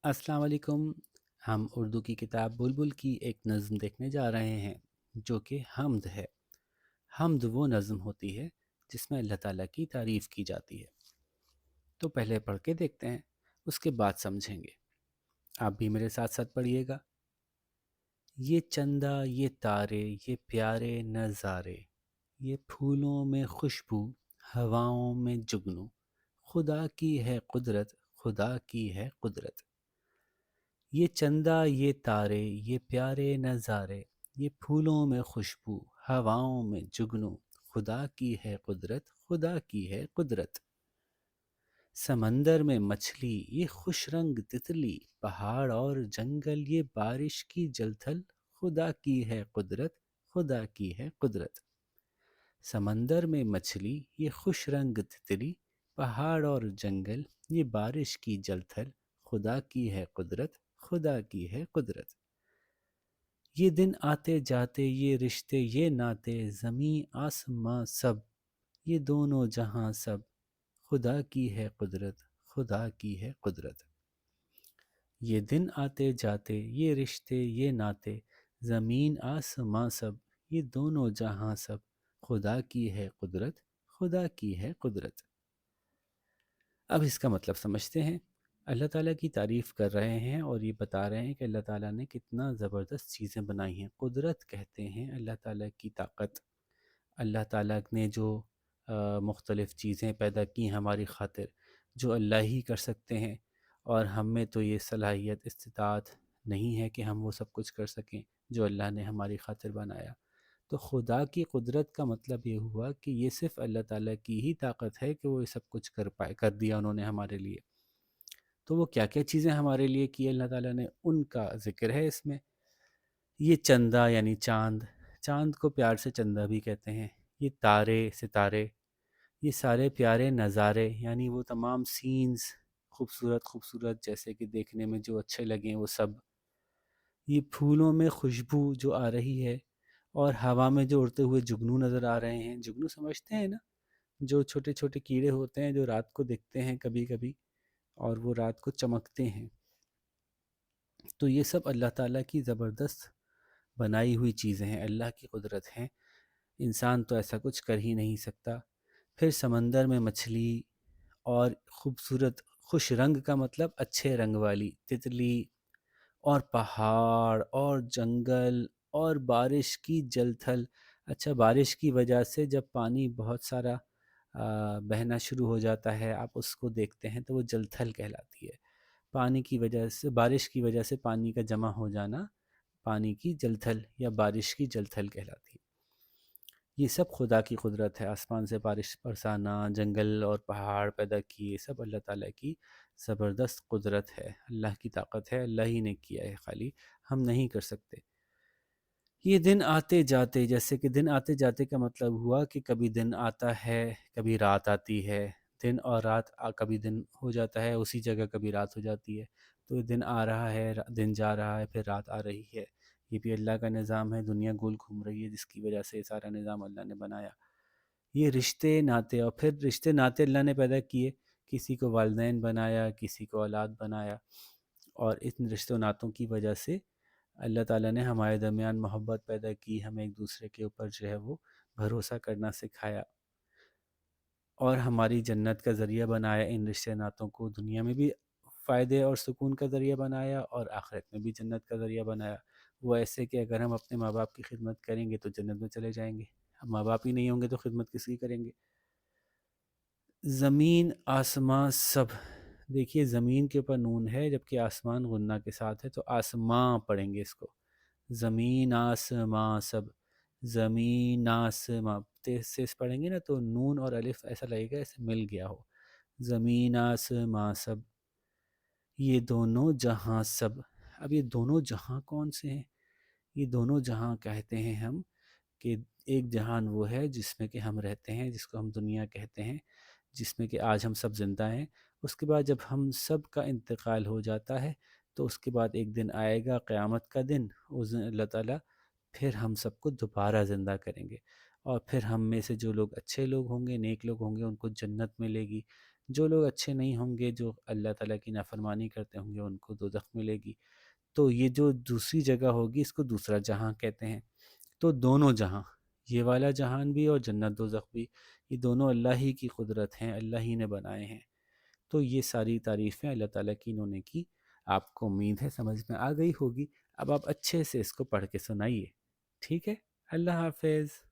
अस्सलाम वालेकुम। हम उर्दू की किताब बुलबुल की एक नज़म देखने जा रहे हैं जो कि हम्द है। हम्द वो नज़म होती है जिसमें अल्लाह ताला की तारीफ़ की जाती है। तो पहले पढ़ के देखते हैं, उसके बाद समझेंगे। आप भी मेरे साथ साथ पढ़िएगा। ये चंदा ये तारे ये प्यारे नज़ारे, ये फूलों में खुशबू हवाओं में जुगनू, खुदा की है कुदरत, खुदा की है कुदरत। ये चंदा ये तारे ये प्यारे नज़ारे, ये फूलों में खुशबू हवाओं में जुगनू, खुदा की है कुदरत, खुदा की है कुदरत। समंदर में मछली ये खुश रंग तितली, पहाड़ और जंगल ये बारिश की जलथल, खुदा की है कुदरत, खुदा की है कुदरत। समंदर में मछली ये खुश रंग तितली, पहाड़ और जंगल ये बारिश की जलथल, खुदा की है कुदरत, खुदा की है कुदरत। ये दिन आते जाते ये रिश्ते ये नाते, ज़मीं आसमां सब, ये दोनों जहां सब, खुदा की है कुदरत, खुदा की है कुदरत। ये दिन आते जाते ये रिश्ते ये नाते, ज़मीन आसमां सब, ये दोनों जहां सब, खुदा की है कुदरत, खुदा की है कुदरत। अब इसका मतलब समझते हैं। अल्लाह ताला की तारीफ़ कर रहे हैं और ये बता रहे हैं कि अल्लाह ताला ने कितना ज़बरदस्त चीज़ें बनाई हैं। कुदरत कहते हैं अल्लाह ताला की ताकत। अल्लाह ताला ने जो मुख्तलिफ़ चीज़ें पैदा की हमारी ख़ातिर, जो अल्लाह ही कर सकते हैं, और हम में तो ये सलाहियत इस्तिताअत नहीं है कि हम वो सब कुछ कर सकें जो अल्लाह ने हमारी ख़ातिर बनाया। तो खुदा की कुदरत का मतलब ये हुआ कि ये सिर्फ़ अल्लाह ताला की ही ताकत है कि वो ये सब कुछ कर दिया उन्होंने हमारे लिए। तो वो क्या-क्या चीज़ें हमारे लिए की अल्लाह ताला ने, उनका ज़िक्र है इसमें। ये चंदा यानी चाँद, चाँद को प्यार से चंदा भी कहते हैं। ये तारे, सितारे, ये सारे प्यारे नज़ारे यानी वो तमाम सीन्स, खूबसूरत जैसे कि देखने में जो अच्छे लगें वो सब। ये फूलों में खुशबू जो आ रही है और हवा में जो उड़ते हुए जुगनू नज़र आ रहे हैं। जुगनू समझते हैं ना? जो छोटे-छोटे कीड़े होते हैं जो रात को दिखते हैं कभी-कभी और वो रात को चमकते हैं। तो ये सब अल्लाह ताला की ज़बरदस्त बनाई हुई चीज़ें हैं, अल्लाह की कुदरत हैं। इंसान तो ऐसा कुछ कर ही नहीं सकता। फिर समंदर में मछली और खूबसूरत, खुश रंग का मतलब अच्छे रंग वाली तितली, और पहाड़ और जंगल और बारिश की जलथल। अच्छा, बारिश की वजह से जब पानी बहुत सारा बहना शुरू हो जाता है, आप उसको देखते हैं तो वो जलथल कहलाती है। पानी की वजह से, बारिश की वजह से पानी का जमा हो जाना पानी की जलथल या बारिश की जलथल कहलाती है। ये सब खुदा की कुदरत है। आसमान से बारिश बरसाना, जंगल और पहाड़ पैदा किए, सब अल्लाह ताला की ज़बरदस्त कुदरत है, अल्लाह की ताकत है, अल्लाह ही ने किया है, खाली हम नहीं कर सकते। ये दिन आते जाते, जैसे कि दिन आते जाते का मतलब हुआ कि कभी दिन आता है, कभी रात आती है। दिन और रात कभी दिन हो जाता है उसी जगह, कभी रात हो जाती है। तो ये दिन आ रहा है, दिन जा रहा है, फिर रात आ रही है। ये भी अल्लाह का निज़ाम है, दुनिया गोल घूम रही है जिसकी वजह से ये सारा निज़ाम अल्लाह ने बनाया। ये रिश्ते नाते, और फिर रिश्ते नाते अल्लाह ने पैदा किए। किसी को वालिदैन बनाया, किसी को औलाद बनाया, और इन रिश्तों नातों की वजह से अल्लाह ताला ने हमारे दरमियान मोहब्बत पैदा की, हमें एक दूसरे के ऊपर जो है वो भरोसा करना सिखाया, और हमारी जन्नत का ज़रिया बनाया। इन रिश्ते नातों को दुनिया में भी फ़ायदे और सुकून का ज़रिया बनाया और आखिरत में भी जन्नत का ज़रिया बनाया। वो ऐसे कि अगर हम अपने माँ बाप की खिदमत करेंगे तो जन्नत में चले जाएंगे, हम माँ बाप ही नहीं होंगे तो खिदमत किसकी करेंगे। ज़मीन आसमां सब, देखिए ज़मीन के ऊपर नून है जबकि आसमान गुन्ना के साथ है, तो आसमां पढ़ेंगे इसको। ज़मीन आसमां सब, ज़मीन आसमां तेज से पढ़ेंगे ना तो नून और अलिफ ऐसा लगेगा ऐसे मिल गया हो। ज़मीन आसमां सब, ये दोनों जहां सब। अब ये दोनों जहां कौन से हैं? ये दोनों जहां कहते हैं हम कि एक जहान वो है जिसमें कि हम रहते हैं, जिसको हम दुनिया कहते हैं, जिसमें कि आज हम सब ज़िंदा हैं। उसके बाद जब हम सब का इंतकाल हो जाता है तो उसके बाद एक दिन आएगा क़यामत का दिन, उस दिन अल्लाह ताला फिर हम सबको दोबारा ज़िंदा करेंगे, और फिर हम में से जो लोग अच्छे लोग होंगे, नेक लोग होंगे, उनको जन्नत मिलेगी। جو لوگ اچھے نہیں ہوں گے، جو اللہ تعالیٰ کی نافرمانی کرتے ہوں گے، ان کو دوزخ ملے گی۔ تو یہ جو دوسری جگہ ہوگی اس کو دوسرا جہاں کہتے ہیں۔ تو دونوں جہاں، یہ والا جہان بھی اور جنت دوزخ بھی، یہ دونوں اللہ ہی کی قدرت ہیں، اللہ ہی نے بنائے ہیں۔ تو یہ ساری تعریفیں اللہ تعالیٰ کی انہوں نے کی۔ آپ کو امید ہے سمجھ میں آ گئی ہوگی۔ اب آپ اچھے سے اس کو پڑھ کے سنائیے، ٹھیک ہے؟ اللہ حافظ۔